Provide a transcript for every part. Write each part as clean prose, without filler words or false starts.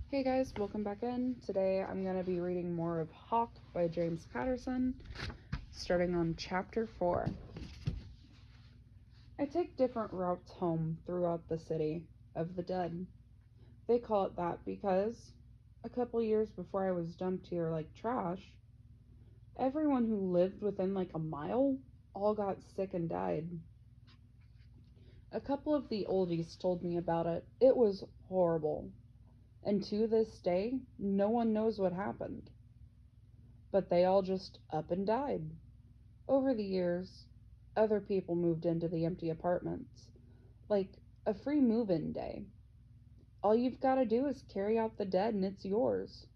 Hey guys, welcome back in. Today I'm going to be reading more of Hawk by James Patterson, starting on chapter 4. I take different routes home throughout the city of the dead. They call it that because, a couple years before I was dumped here like trash, everyone who lived within like a mile all got sick and died. A couple of the oldies told me about it. It was horrible. And to this day, no one knows what happened. But they all just up and died. Over the years, other people moved into the empty apartments, like a free move in day. All you've got to do is carry out the dead and it's yours.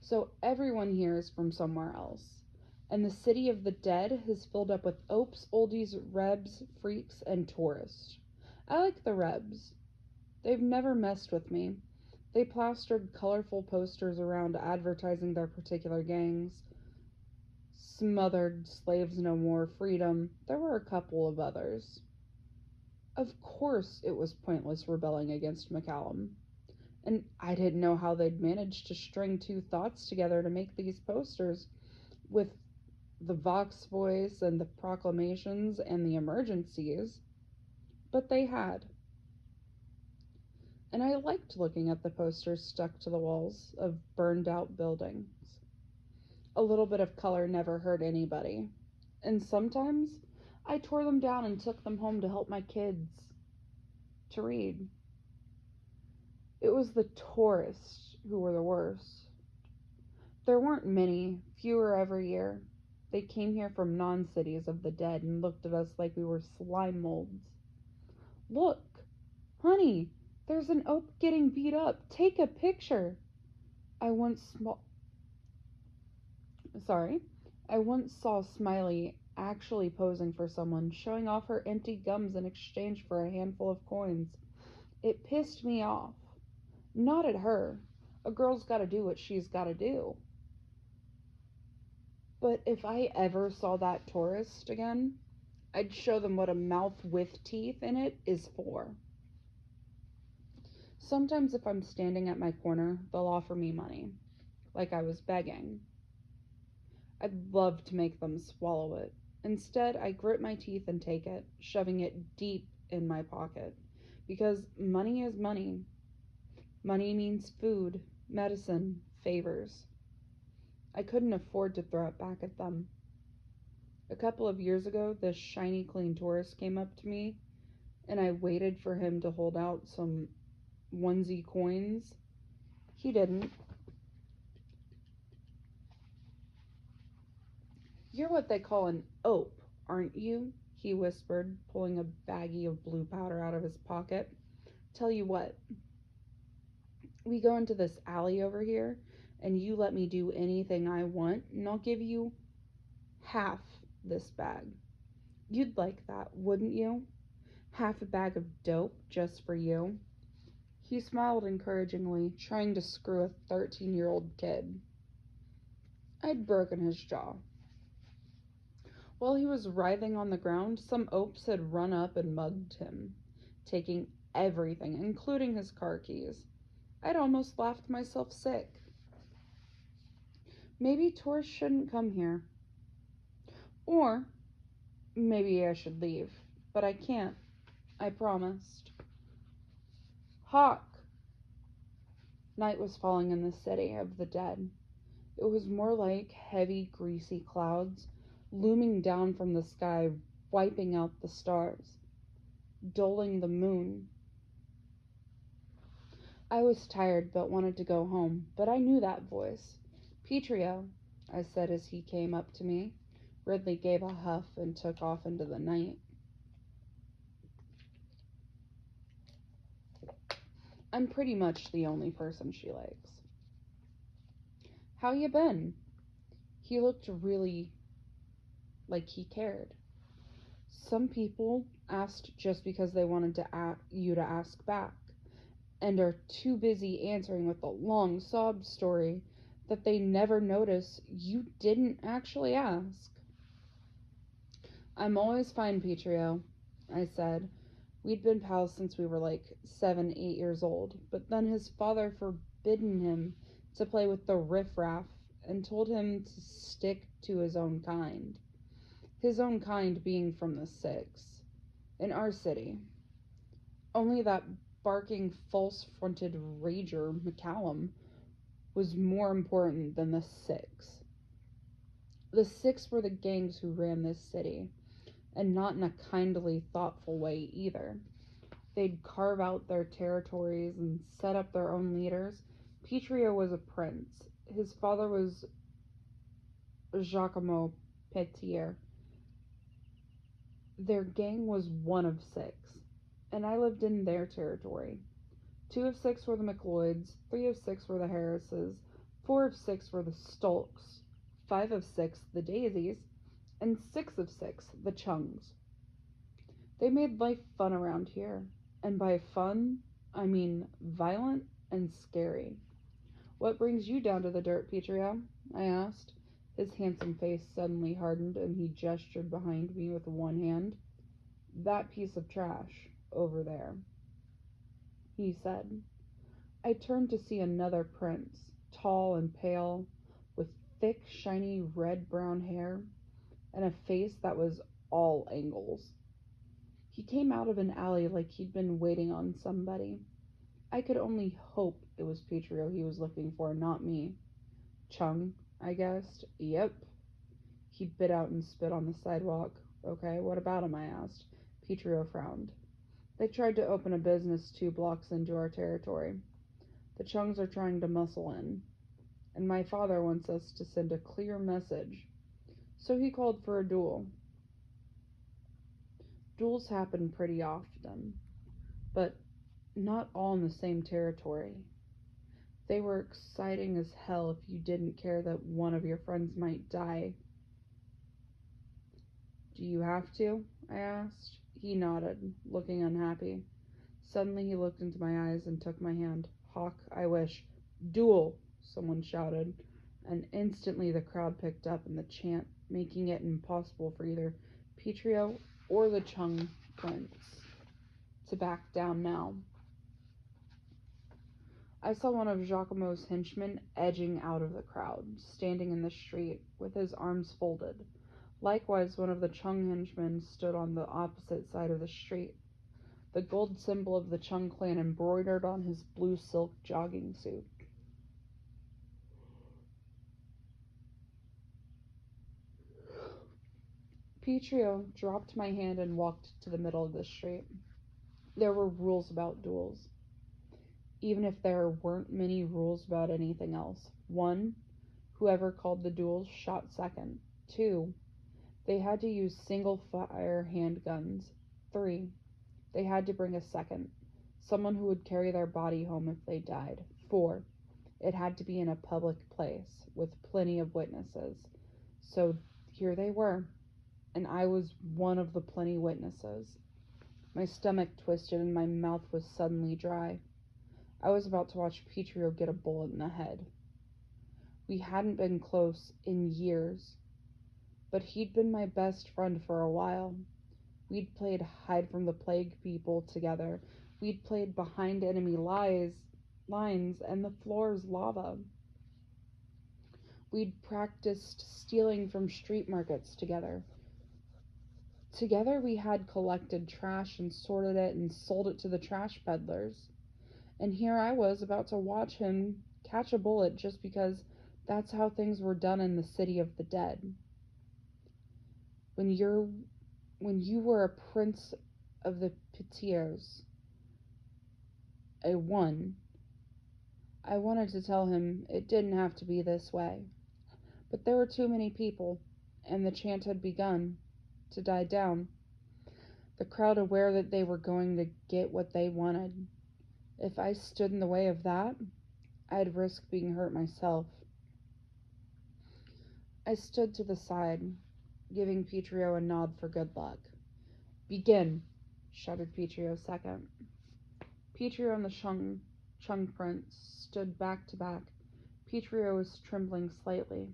So everyone here is from somewhere else. And the city of the dead has filled up with opes, oldies, rebs, freaks, and tourists. I like the rebs. They've never messed with me. They plastered colorful posters around advertising their particular gangs. Smothered, Slaves No More, Freedom. There were a couple of others. Of course it was pointless rebelling against McCallum. And I didn't know how they'd managed to string two thoughts together to make these posters with the Vox voice and the proclamations and the emergencies. But they had. And I liked looking at the posters stuck to the walls of burned out buildings. A little bit of color never hurt anybody. And sometimes I tore them down and took them home to help my kids to read. It was the tourists who were the worst. There weren't many, fewer every year. They came here from non-cities of the dead and looked at us like we were slime molds. Look, honey, there's an oak getting beat up. Take a picture. I once sm- Sorry. I once saw Smiley actually posing for someone, showing off her empty gums in exchange for a handful of coins. It pissed me off. Not at her. A girl's gotta do what she's gotta do. But if I ever saw that tourist again, I'd show them what a mouth with teeth in it is for. Sometimes if I'm standing at my corner, they'll offer me money, like I was begging. I'd love to make them swallow it. Instead, I grit my teeth and take it, shoving it deep in my pocket. Because money is money. Money means food, medicine, favors. I couldn't afford to throw it back at them. A couple of years ago, this shiny, clean tourist came up to me, and I waited for him to hold out some onesie coins. He didn't. "You're what they call an ope, aren't you?" he whispered, pulling a baggie of blue powder out of his pocket. "Tell you what, we go into this alley over here, and you let me do anything I want, and I'll give you half this bag. You'd like that, wouldn't you? Half a bag of dope just for you." He smiled encouragingly, trying to screw a 13-year-old kid. I'd broken his jaw. While he was writhing on the ground, some opes had run up and mugged him, taking everything, including his car keys. I'd almost laughed myself sick. Maybe tourists shouldn't come here. Or maybe I should leave. But I can't. I promised. Hawk! Night was falling in the city of the dead. It was more like heavy, greasy clouds looming down from the sky, wiping out the stars, dulling the moon. I was tired but wanted to go home, but I knew that voice. "Petrio," I said as he came up to me. Ridley gave a huff and took off into the night. I'm pretty much the only person she likes. "How you been?" He looked really like he cared. Some people asked just because they wanted you to ask back, and are too busy answering with a long sob story that they never notice you didn't actually ask. "I'm always fine, Petrio," I said, We'd been pals since we were like 7, 8 years old, but then his father forbidden him to play with the riffraff and told him to stick to his own kind. His own kind being from the six, in our city. Only that barking false-fronted rager McCallum was more important than the six. The six were the gangs who ran this city, and not in a kindly, thoughtful way either. They'd carve out their territories and set up their own leaders. Petrio was a prince. His father was Giacomo Petier. Their gang was one of six, and I lived in their territory. 2 of 6 were the McLeods, 3 of 6 were the Harrises, 4 of 6 were the Stolks, 5 of 6 the Daisies, and 6 of 6 the Chungs. They made life fun around here, and by fun, I mean violent and scary. What brings you down to the dirt, Petrio? I asked. His handsome face suddenly hardened, and he gestured behind me with one hand. That piece of trash, over there, he said. I turned to see another prince, tall and pale, with thick, shiny red-brown hair, and a face that was all angles. He came out of an alley like he'd been waiting on somebody. I could only hope it was Petrio he was looking for, not me. Chung, I guessed. Yep. He bit out and spit on the sidewalk. Okay, what about him? I asked. Petrio frowned. They tried to open a business 2 blocks into our territory. The Chungs are trying to muscle in, and my father wants us to send a clear message. So he called for a duel. Duels happen pretty often, but not all in the same territory. They were exciting as hell if you didn't care that one of your friends might die. Do you have to? I asked. He nodded, looking unhappy. Suddenly he looked into my eyes and took my hand. Hawk, I wish. Duel! Someone shouted, and instantly the crowd picked up in the chant, making it impossible for either Petrio or the Chung prince to back down now. I saw one of Giacomo's henchmen edging out of the crowd, standing in the street, with his arms folded. Likewise, one of the Chung henchmen stood on the opposite side of the street, the gold symbol of the Chung clan embroidered on his blue silk jogging suit. Petrio dropped my hand and walked to the middle of the street. There were rules about duels, even if there weren't many rules about anything else. 1. Whoever called the duels shot second. 2. They had to use single-fire handguns. 3. They had to bring a second, someone who would carry their body home if they died. 4. It had to be in a public place, with plenty of witnesses. So here they were, and I was one of the plenty witnesses. My stomach twisted and my mouth was suddenly dry. I was about to watch Petrio get a bullet in the head. We hadn't been close in years, but he'd been my best friend for a while. We'd played hide from the plague people together. We'd played behind enemy lines, and the floor's lava. We'd practiced stealing from street markets together. Together we had collected trash and sorted it and sold it to the trash peddlers. And here I was about to watch him catch a bullet just because that's how things were done in the city of the dead. When you were a prince of the Petiers, I wanted to tell him it didn't have to be this way. But there were too many people, and the chant had begun to die down. The crowd aware that they were going to get what they wanted. If I stood in the way of that, I'd risk being hurt myself. I stood to the side, giving Petrio a nod for good luck. Begin, shouted Petrio second. Petrio and the Chung prince stood back to back. Petrio was trembling slightly,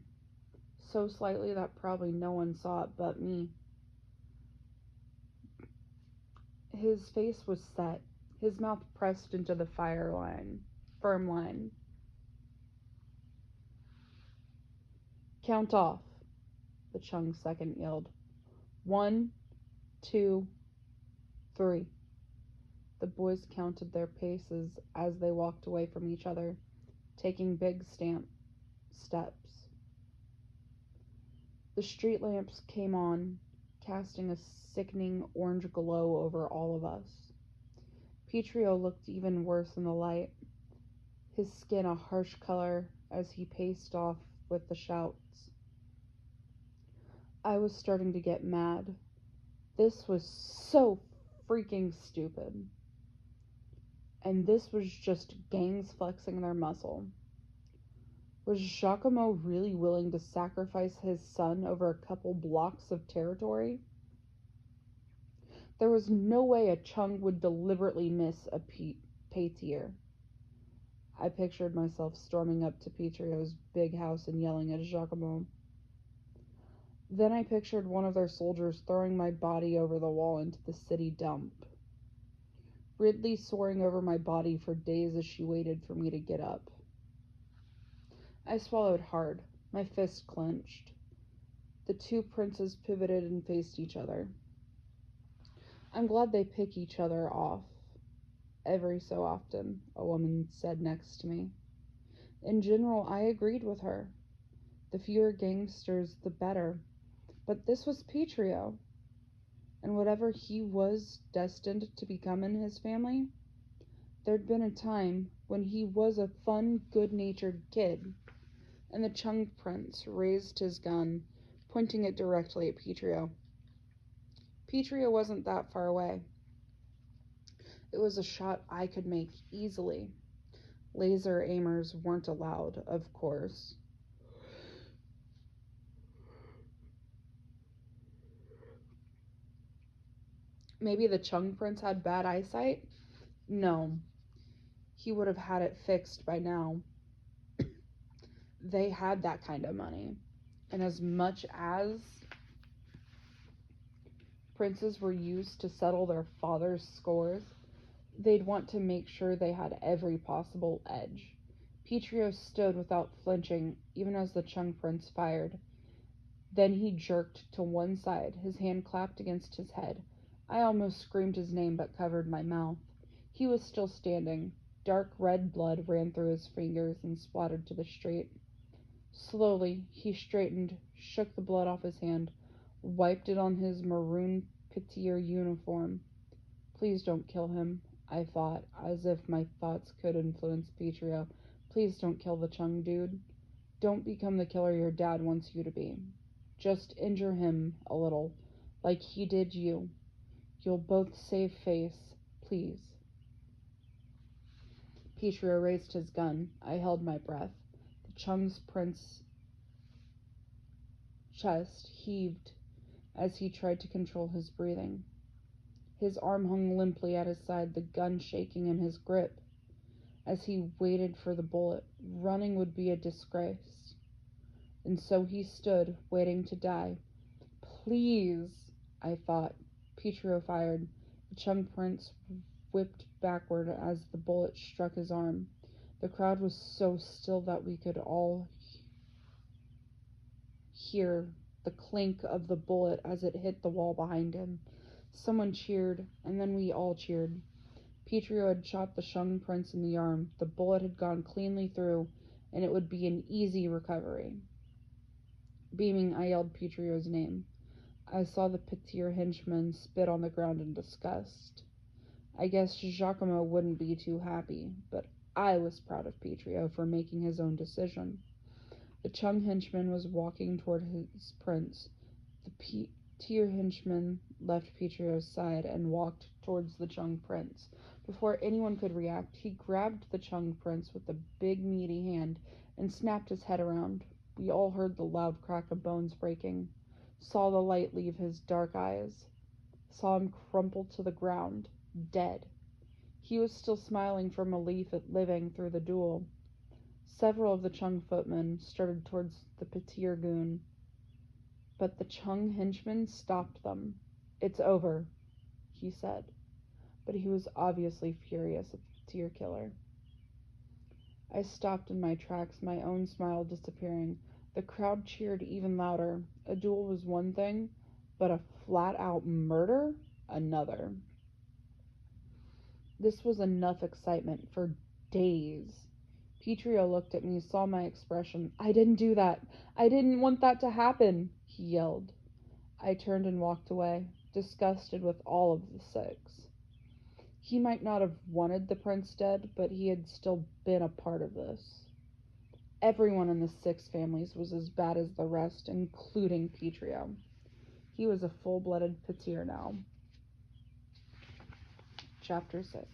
so slightly that probably no one saw it but me. His face was set, his mouth pressed into the firm line. "Count off," the Chung second yelled. "1, 2, 3. The boys counted their paces as they walked away from each other, taking big steps. The street lamps came on, casting a sickening orange glow over all of us. Petrio looked even worse in the light, his skin a harsh color as he paced off with the shouts. I was starting to get mad. This was so freaking stupid. And this was just gangs flexing their muscle. Was Giacomo really willing to sacrifice his son over a couple blocks of territory? There was no way a Chung would deliberately miss a Paitier. I pictured myself storming up to Petrio's big house and yelling at Giacomo. Then I pictured one of their soldiers throwing my body over the wall into the city dump. Ridley soaring over my body for days as she waited for me to get up. I swallowed hard, my fist clenched. The two princes pivoted and faced each other. I'm glad they pick each other off. Every so often, a woman said next to me. In general, I agreed with her. The fewer gangsters, the better. But this was Petrio, and whatever he was destined to become in his family, there'd been a time when he was a fun, good-natured kid, and the Chung prince raised his gun, pointing it directly at Petrio. Petrio wasn't that far away. It was a shot I could make easily. Laser aimers weren't allowed, of course. Maybe the Chung prince had bad eyesight? No. He would have had it fixed by now. They had that kind of money. And as much as princes were used to settle their father's scores, they'd want to make sure they had every possible edge. Petrio stood without flinching, even as the Chung prince fired. Then he jerked to one side, his hand clapped against his head. I almost screamed his name but covered my mouth. He was still standing. Dark red blood ran through his fingers and splattered to the street. Slowly, he straightened, shook the blood off his hand, wiped it on his maroon Petier uniform. Please don't kill him, I thought, as if my thoughts could influence Petrio. Please don't kill the Chung dude. Don't become the killer your dad wants you to be. Just injure him a little, like he did you. You'll both save face, please. Petrio raised his gun. I held my breath. The Chung's prince's chest heaved as he tried to control his breathing. His arm hung limply at his side, the gun shaking in his grip. As he waited for the bullet, running would be a disgrace. And so he stood, waiting to die. Please, I thought. Petrio fired. The Chung prince whipped backward as the bullet struck his arm. The crowd was so still that we could all hear the clink of the bullet as it hit the wall behind him. Someone cheered, and then we all cheered. Petrio had shot the Chung prince in the arm. The bullet had gone cleanly through, and it would be an easy recovery. Beaming, I yelled Petrio's name. I saw the Petier henchman spit on the ground in disgust. I guess Giacomo wouldn't be too happy, but I was proud of Petrio for making his own decision. The Chung henchman was walking toward his prince. The Petier henchman left Petrio's side and walked towards the Chung prince. Before anyone could react, he grabbed the Chung prince with a big, meaty hand and snapped his head around. We all heard the loud crack of bones breaking, saw the light leave his dark eyes, saw him crumple to the ground, dead. He was still smiling from relief at living through the duel. Several of the Chung footmen started towards the Petier goon, but the Chung henchman stopped them. It's over, he said. but he was obviously furious at the tear killer. I stopped in my tracks, my own smile disappearing. The crowd cheered even louder. A duel was one thing, but a flat-out murder? Another. This was enough excitement for days. Petrio looked at me, saw my expression. "I didn't do that. I didn't want that to happen," he yelled. I turned and walked away, disgusted with all of the six. He might not have wanted the prince dead, but he had still been a part of this. Everyone in the six families was as bad as the rest, including Petrio. He was a full-blooded Petir now. Chapter 6.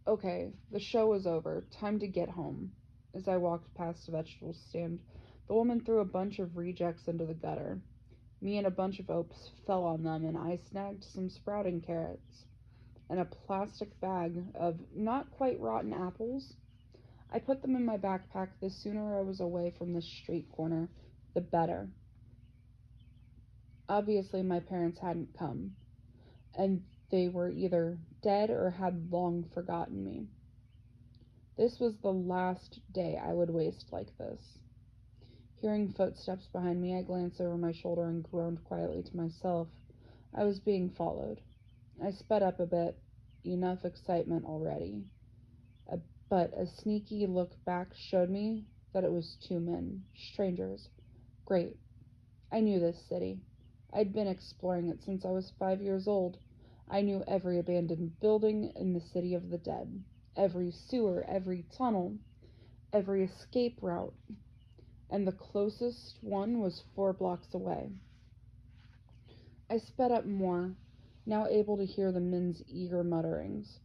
Okay, the show was over. Time to get home. As I walked past the vegetable stand, the woman threw a bunch of rejects into the gutter. Me and a bunch of oaks fell on them, and I snagged some sprouting carrots and a plastic bag of not quite rotten apples. I put them in my backpack. The sooner I was away from this street corner, the better. Obviously, my parents hadn't come, and they were either dead or had long forgotten me. This was the last day I would waste like this. Hearing footsteps behind me, I glanced over my shoulder and groaned quietly to myself. I was being followed. I sped up a bit, enough excitement already. But a sneaky look back showed me that it was two men, strangers. Great. I knew this city. I'd been exploring it since I was 5 years old. I knew every abandoned building in the city of the dead, every sewer, every tunnel, every escape route, and the closest one was 4 blocks away. I sped up more, now able to hear the men's eager mutterings.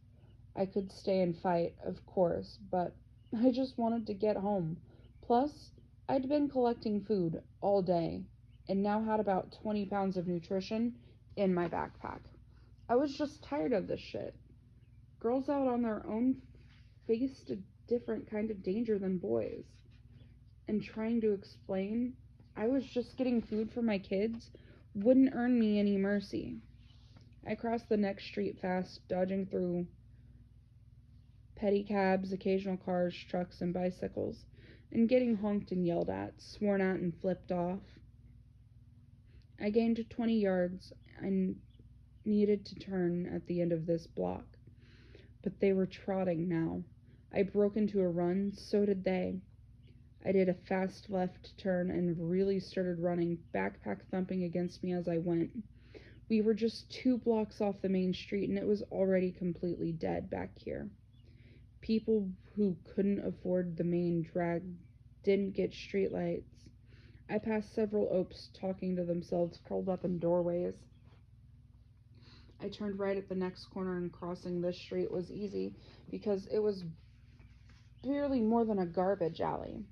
I could stay and fight, of course, but I just wanted to get home. Plus, I'd been collecting food all day, and now had about 20 pounds of nutrition in my backpack. I was just tired of this shit. Girls out on their own faced a different kind of danger than boys. And trying to explain I was just getting food for my kids wouldn't earn me any mercy. I crossed the next street fast, dodging through petty cabs, occasional cars, trucks, and bicycles, and getting honked and yelled at, sworn at, and flipped off. I gained 20 yards. I needed to turn at the end of this block, but they were trotting now. I broke into a run, so did they. I did a fast left turn and really started running, backpack thumping against me as I went. We were just 2 blocks off the main street, and it was already completely dead back here. People who couldn't afford the main drag didn't get streetlights. I passed several oaks talking to themselves, curled up in doorways. I turned right at the next corner, and crossing this street was easy because it was barely more than a garbage alley.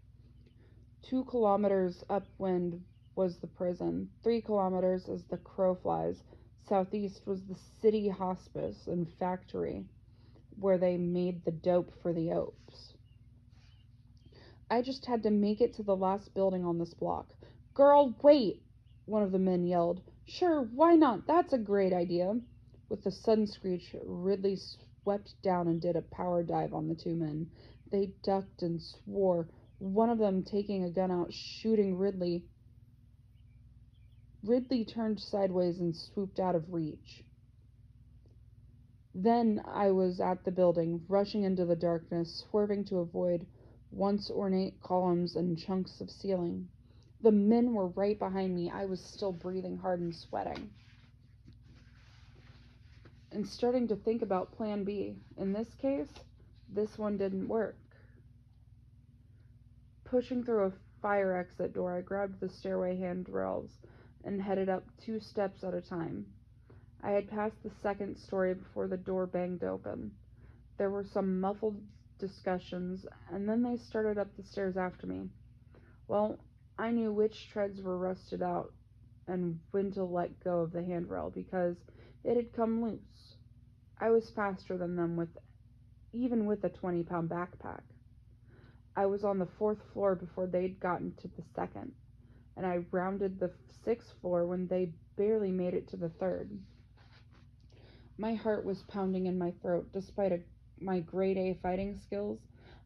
2 kilometers upwind was the prison. 3 kilometers as the crow flies. Southeast was the city hospice and factory where they made the dope for the oaks. I just had to make it to the last building on this block. "Girl, wait!" one of the men yelled. "Sure, why not? That's a great idea." With a sudden screech, Ridley swept down and did a power dive on the 2 men. They ducked and swore, one of them taking a gun out, shooting Ridley. Ridley turned sideways and swooped out of reach. Then I was at the building, rushing into the darkness, swerving to avoid once ornate columns and chunks of ceiling. The men were right behind me. I was still breathing hard and sweating, and starting to think about plan B. In this case, this one didn't work. Pushing through a fire exit door, I grabbed the stairway handrails and headed up 2 steps at a time. I had passed the 2nd story before the door banged open. There were some muffled discussions, and then they started up the stairs after me. Well, I knew which treads were rusted out and when to let go of the handrail because it had come loose. I was faster than them even with a 20-pound backpack. I was on the 4th floor before they'd gotten to the 2nd, and I rounded the 6th floor when they barely made it to the 3rd. My heart was pounding in my throat. Despite my grade A fighting skills,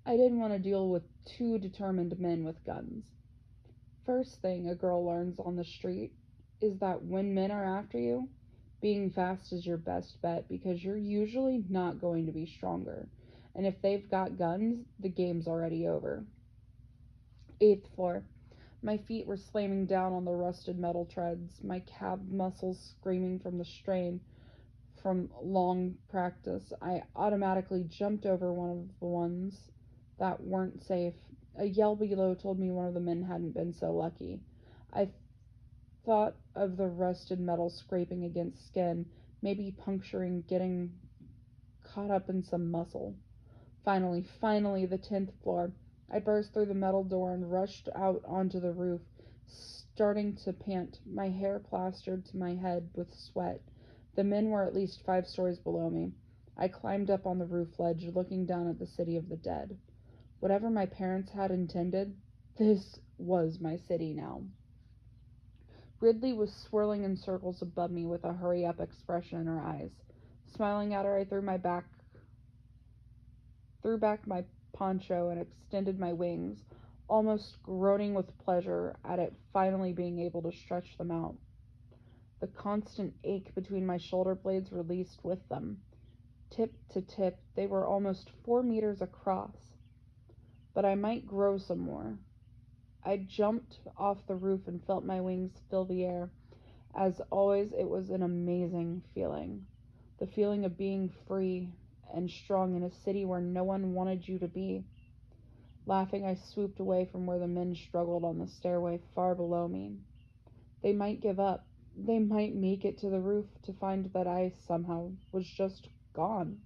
I didn't want to deal with two determined men with guns. First thing a girl learns on the street is that when men are after you, being fast is your best bet because you're usually not going to be stronger. And if they've got guns, the game's already over. 8th floor. My feet were slamming down on the rusted metal treads, my calf muscles screaming from the strain from long practice. I automatically jumped over one of the ones that weren't safe. A yell below told me one of the men hadn't been so lucky. I thought of the rusted metal scraping against skin, maybe puncturing, getting caught up in some muscle. Finally, the 10th floor. I burst through the metal door and rushed out onto the roof, starting to pant, my hair plastered to my head with sweat. The men were at least 5 stories below me. I climbed up on the roof ledge, looking down at the city of the dead. Whatever my parents had intended, this was my city now. Ridley was swirling in circles above me with a hurry-up expression in her eyes. Smiling at her, I threw back my poncho and extended my wings, almost groaning with pleasure at it finally being able to stretch them out. The constant ache between my shoulder blades released with them. Tip to tip, they were almost 4 meters across. But I might grow some more. I jumped off the roof and felt my wings fill the air. As always, it was an amazing feeling. The feeling of being free and strong in a city where no one wanted you to be. Laughing, I swooped away from where the men struggled on the stairway far below me. They might give up. They might make it to the roof to find that I somehow was just gone.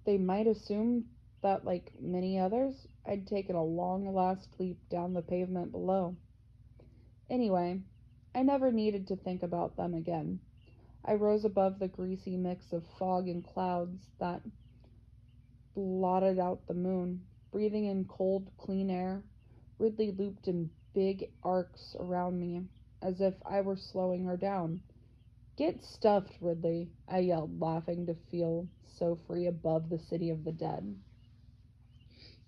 They might assume that, like many others, I'd taken a long last leap down the pavement below. Anyway, I never needed to think about them again. I rose above the greasy mix of fog and clouds that blotted out the moon, breathing in cold, clean air. Ridley looped in big arcs around me, as if I were slowing her down. "Get stuffed, Ridley," I yelled, laughing to feel so free above the city of the dead.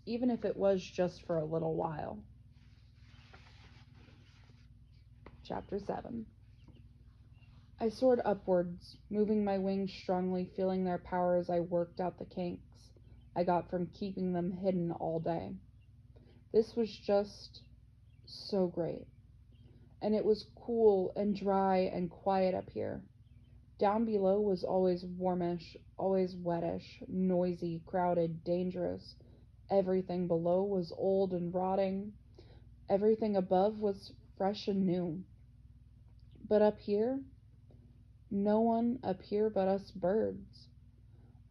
Even if it was just for a little while. Chapter 7. I soared upwards, moving my wings strongly, feeling their power as I worked out the kinks I got from keeping them hidden all day. This was just so great. And it was cool and dry and quiet up here. Down below was always warmish, always wettish, noisy, crowded, dangerous. Everything below was old and rotting. Everything above was fresh and new. But up here, no one up here but us birds.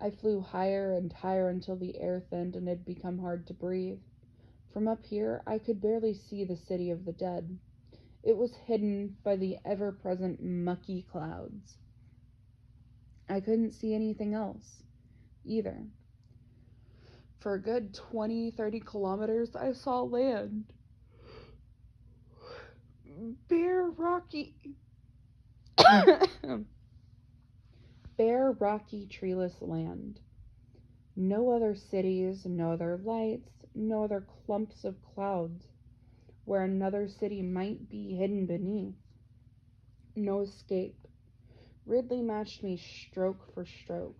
I flew higher and higher until the air thinned and it had become hard to breathe. From up here, I could barely see the city of the dead. It was hidden by the ever-present mucky clouds. I couldn't see anything else, either. For a good 20-30 kilometers, I saw land. Bare, rocky, bare, rocky, treeless land. No other cities, no other lights, no other clumps of clouds where another city might be hidden beneath. No escape. Ridley matched me stroke for stroke,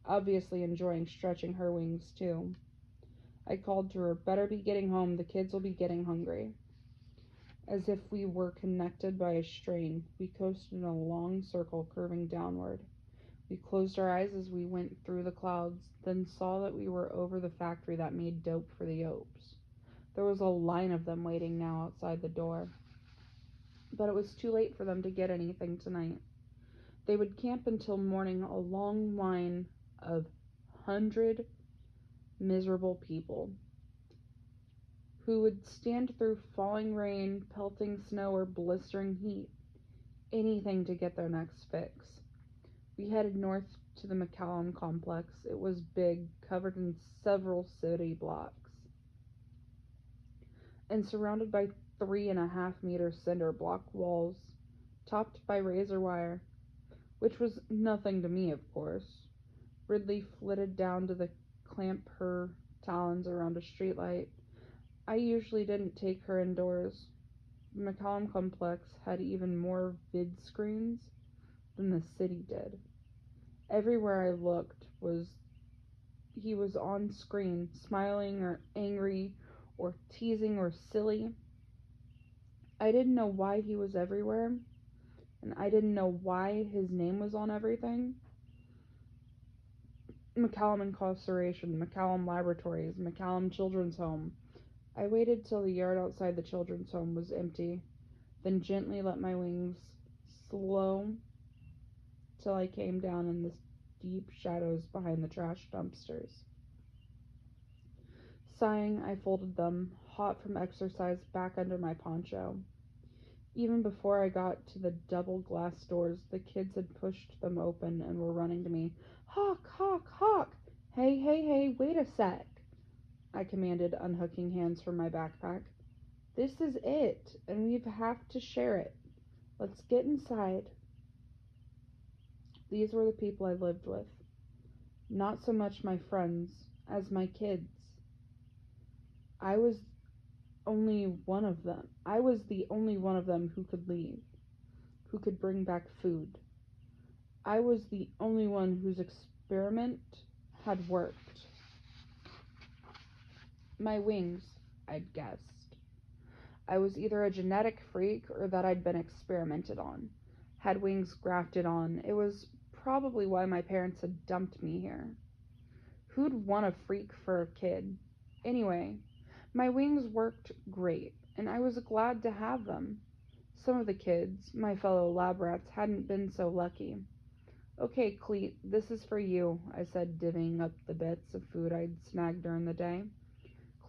obviously enjoying stretching her wings too. I called to her, "Better be getting home, the kids will be getting hungry." As if we were connected by a string, we coasted in a long circle curving downward. We closed our eyes as we went through the clouds, then saw that we were over the factory that made dope for the Opes. There was a line of them waiting now outside the door. But it was too late for them to get anything tonight. They would camp until morning, a long line of 100 miserable people who would stand through falling rain, pelting snow, or blistering heat. Anything to get their next fix. We headed north to the McCallum complex. It was big, covered in several city blocks, and surrounded by 3.5-meter cinder block walls, topped by razor wire, which was nothing to me, of course. Ridley flitted down to the clamp her talons around a streetlight. I usually didn't take her indoors. The McCallum complex had even more vid screens than the city did. Everywhere I looked was he was on screen, smiling or angry or teasing or silly. I didn't know why he was everywhere, and I didn't know why his name was on everything. McCallum Incarceration, McCallum Laboratories, McCallum Children's Home. I waited till the yard outside the children's home was empty, then gently let my wings slow till I came down in the deep shadows behind the trash dumpsters. Sighing, I folded them, hot from exercise, back under my poncho. Even before I got to the double glass doors, the kids had pushed them open and were running to me. Hawk, Hawk, Hawk! Hey, hey, hey, wait a sec! I commanded, unhooking hands from my backpack. This is it, and we have to share it. Let's get inside. These were the people I lived with. Not so much my friends as my kids. I was only one of them. I was the only one of them who could leave, who could bring back food. I was the only one whose experiment had worked. My wings, I'd guessed. I was either a genetic freak or that I'd been experimented on. Had wings grafted on. It was probably why my parents had dumped me here. Who'd want a freak for a kid? Anyway, my wings worked great, and I was glad to have them. Some of the kids, my fellow lab rats, hadn't been so lucky. Okay, Cleet, this is for you, I said, divvying up the bits of food I'd snagged during the day.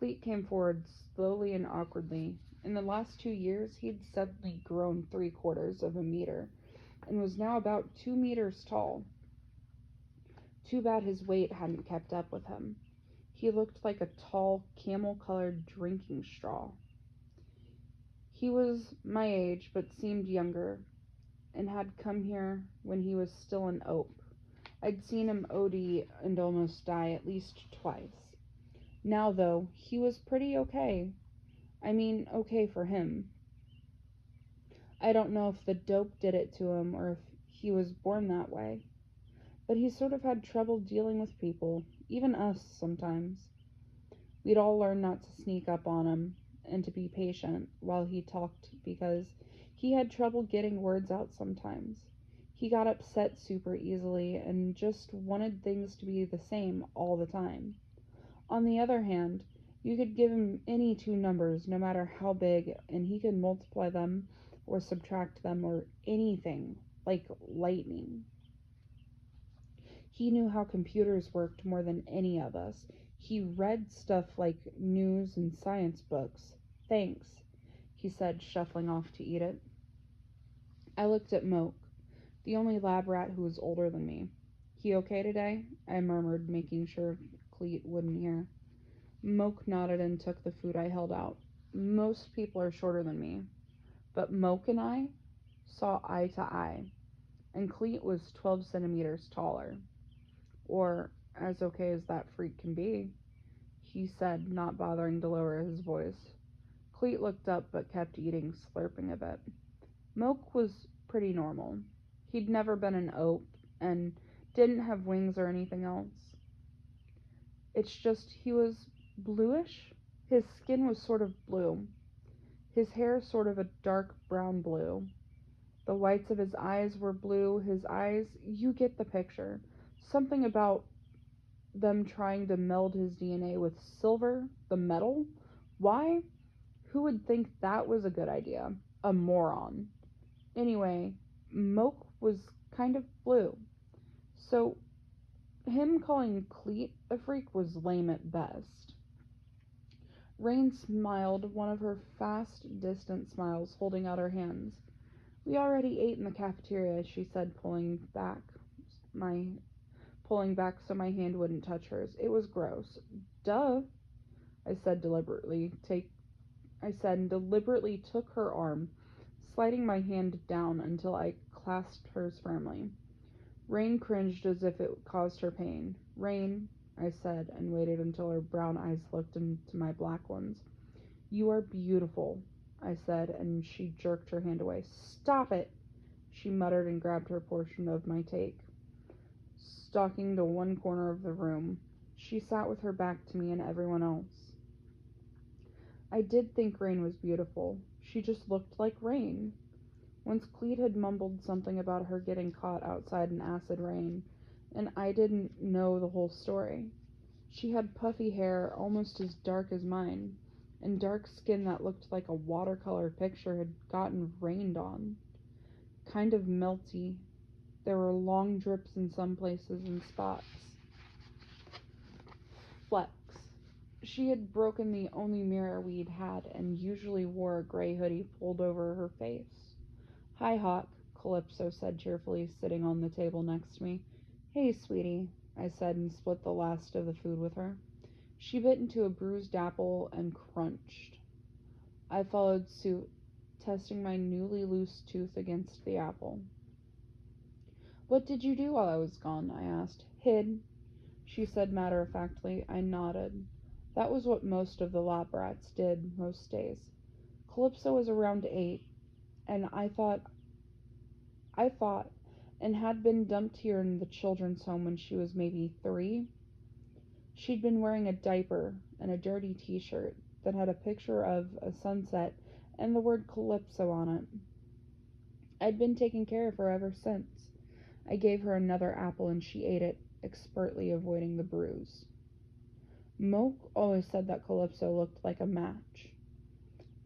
Cleet came forward slowly and awkwardly. In the last 2 years, he'd suddenly grown 3/4 of a meter, and was now about 2 meters tall. Too bad his weight hadn't kept up with him. He looked like a tall, camel-colored drinking straw. He was my age, but seemed younger, and had come here when he was still an ope. I'd seen him OD and almost die at least twice. Now, though, he was pretty okay. I mean, okay for him. I don't know if the dope did it to him or if he was born that way. But he sort of had trouble dealing with people, even us sometimes. We'd all learn not to sneak up on him and to be patient while he talked because he had trouble getting words out sometimes. He got upset super easily and just wanted things to be the same all the time. On the other hand, you could give him any two numbers, no matter how big, and he could multiply them or subtract them or anything, like lightning. He knew how computers worked more than any of us. He read stuff like news and science books. Thanks, he said, shuffling off to eat it. I looked at Moke, the only lab rat who was older than me. He okay today? I murmured, making sure Cleet wouldn't hear. Moke nodded and took the food I held out. Most people are shorter than me, but Moke and I saw eye to eye, and Cleet was 12 centimeters taller. Or as okay as that freak can be, he said, not bothering to lower his voice. Cleet looked up but kept eating, slurping a bit. Moke was pretty normal. He'd never been an ope, and didn't have wings or anything else. It's just he was bluish. His skin was sort of blue. His hair sort of a dark brown blue. The whites of his eyes were blue. His eyes, you get the picture. Something about them trying to meld his DNA with silver, the metal. Why? Who would think that was a good idea? A moron. Anyway, Moke was kind of blue. So him calling Cleet a freak was lame at best. Rain smiled, one of her fast, distant smiles, holding out her hands. We already ate in the cafeteria, she said, pulling back so my hand wouldn't touch hers. It was gross. Duh, I said deliberately, and deliberately took her arm, sliding my hand down until I clasped hers firmly. Rain cringed as if it caused her pain. "Rain," I said, and waited until her brown eyes looked into my black ones. "You are beautiful," I said, and she jerked her hand away. "Stop it," she muttered and grabbed her portion of my take, stalking to one corner of the room. She sat with her back to me and everyone else. I did think Rain was beautiful. She just looked like Rain. Once Clete had mumbled something about her getting caught outside in acid rain, and I didn't know the whole story. She had puffy hair almost as dark as mine, and dark skin that looked like a watercolor picture had gotten rained on. Kind of melty. There were long drips in some places and spots. Flecks. She had broken the only mirror we'd had and usually wore a gray hoodie pulled over her face. "Hi, Hawk," Calypso said cheerfully, sitting on the table next to me. "Hey, sweetie," I said and split the last of the food with her. She bit into a bruised apple and crunched. I followed suit, testing my newly loose tooth against the apple. "What did you do while I was gone?" I asked. "Hid," she said matter-of-factly. I nodded. That was what most of the lab rats did most days. Calypso was around 8, and I thought, and had been dumped here in the children's home when she was maybe 3. She'd been wearing a diaper and a dirty t-shirt that had a picture of a sunset and the word Calypso on it. I'd been taking care of her ever since. I gave her another apple and she ate it, expertly avoiding the bruise. Moke always said that Calypso looked like a match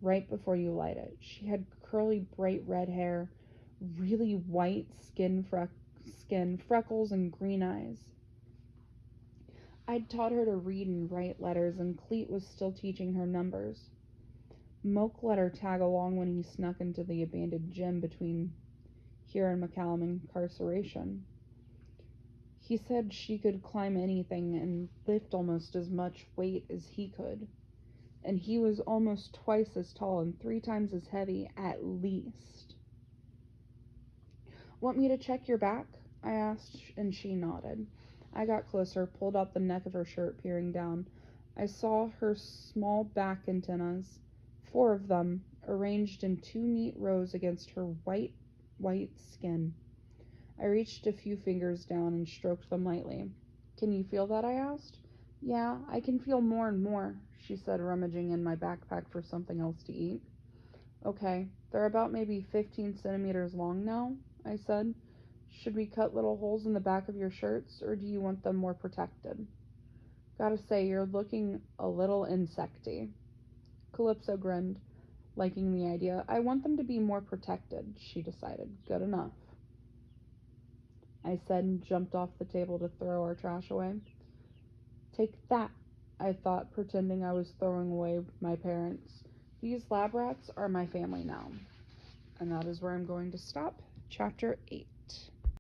right before you light it. She had curly, bright red hair, really white skin, freckles, and green eyes. I'd taught her to read and write letters, and Clete was still teaching her numbers. Moke let her tag along when he snuck into the abandoned gym between here and McCallum Incarceration. He said she could climb anything and lift almost as much weight as he could. And he was almost twice as tall and 3 times as heavy, at least. "Want me to check your back?" I asked, and she nodded. I got closer, pulled out the neck of her shirt, peering down. I saw her small back antennas, 4 of them, arranged in 2 neat rows against her white skin. I reached a few fingers down and stroked them lightly. "Can you feel that?" I asked. "Yeah, I can feel more and more," she said, rummaging in my backpack for something else to eat. "Okay, they're about maybe 15 centimeters long now," I said. "Should we cut little holes in the back of your shirts, or do you want them more protected?" "Gotta say, you're looking a little insecty." Calypso grinned, liking the idea. "I want them to be more protected," she decided. "Good enough," I said, and jumped off the table to throw our trash away. "Take that," I thought, pretending I was throwing away my parents. "These lab rats are my family now." And that is where I'm going to stop. Chapter 8.